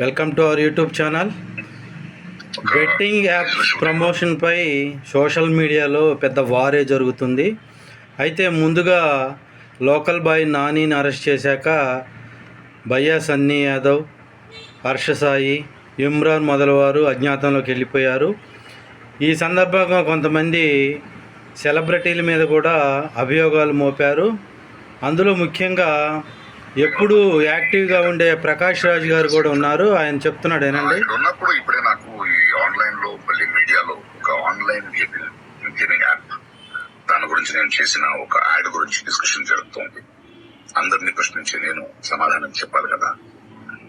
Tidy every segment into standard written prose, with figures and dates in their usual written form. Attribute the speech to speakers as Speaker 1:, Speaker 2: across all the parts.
Speaker 1: Welcome to our YouTube channel. Betting apps ప్రమోషన్పై social మీడియాలో పెద్ద వారే జరుగుతుంది. అయితే ముందుగా లోకల్ బాయ్ నానిని అరెస్ట్ చేశాక భయ్యా సన్నీ యాదవ్, హర్ష సాయి, ఇమ్రాన్ మొదలవారు అజ్ఞాతంలోకి వెళ్ళిపోయారు. ఈ సందర్భంగా కొంతమంది సెలబ్రిటీల మీద కూడా అభియోగాలు మోపారు. అందులో ముఖ్యంగా ఎప్పుడు యాక్టివ్గా ఉండే ప్రకాష్ రాజ్ గారు కూడా ఉన్నారు. ఆయన చెప్తున్నాడు ఏనండి.
Speaker 2: ఉన్నప్పుడు ఇప్పుడే నాకు ఈ ఆన్లైన్ లో మళ్ళీ మీడియాలో ఒక ఆన్లైన్ గేమింగ్ యాప్, దాని గురించి నేను చేసిన ఒక యాడ్ గురించి డిస్కషన్ జరుగుతుంది. అందరినీ ప్రశ్నించి నేను సమాధానం చెప్పాలి కదా,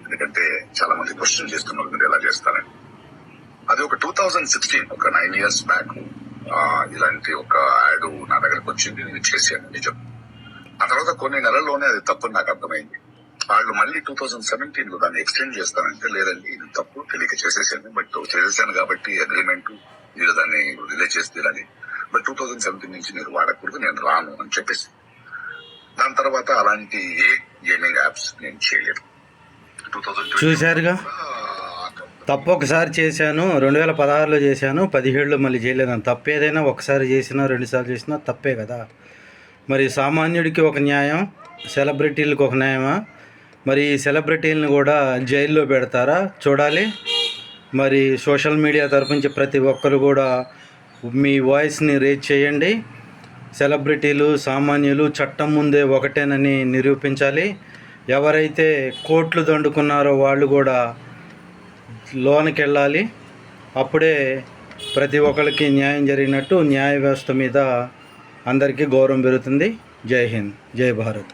Speaker 2: ఎందుకంటే చాలా మంది క్వశ్చన్ చేస్తున్నారు మీరు ఎలా చేస్తారని. అది ఒక 2016 ఒక 9 years బ్యాక్ ఇలాంటి ఒక యాడ్ నా దగ్గరకు వచ్చింది. నేను చేశాను నిజం. ఆ తర్వాత కొన్ని నెలల్లోనే అది తప్పని నాకు అర్థమైంది. వాళ్ళు మళ్ళీ 2017 దాన్ని ఎక్స్టెండ్ చేస్తానంటే లేదండి ఇది తప్పు, తెలియక చేసేసాను, బట్ చేసేసాను కాబట్టి అగ్రిమెంట్ మీరు దాన్ని రిలీజ్ చేసి తీరాలి, బట్ 2017 నుంచి మీరు వాడకూడదు, నేను రాను అని చెప్పేసి. దాని తర్వాత అలాంటి ఏ గేమింగ్ యాప్స్ నేను చేయలేదు. 2020
Speaker 1: చూశారుగా, తప్పు ఒకసారి చేశాను, 2016లో చేశాను, 17లో మళ్ళీ చేయలేదని. తప్పు ఏదైనా ఒకసారి చేసినా 2 సార్లు చేసినా తప్పే కదా. మరి సామాన్యుడికి ఒక న్యాయం, సెలబ్రిటీలకు ఒక న్యాయమా? మరి ఈ సెలబ్రిటీలను కూడా జైల్లో పెడతారా? చూడాలి. మరి సోషల్ మీడియా తరపు నుంచి ప్రతి ఒక్కరు కూడా మీ వాయిస్ని రేజ్ చేయండి. సెలబ్రిటీలు, సామాన్యులు చట్టం ముందే ఒకటేనని నిరూపించాలి. ఎవరైతే కోట్లు దండుకున్నారో వాళ్ళు కూడా లోనికి వెళ్ళాలి. అప్పుడే ప్రతి ఒక్కరికి న్యాయం జరిగినట్టు న్యాయ వ్యవస్థ మీద అందరికీ గౌరవం పెరుగుతుంది. జై హింద్, జై భారత్.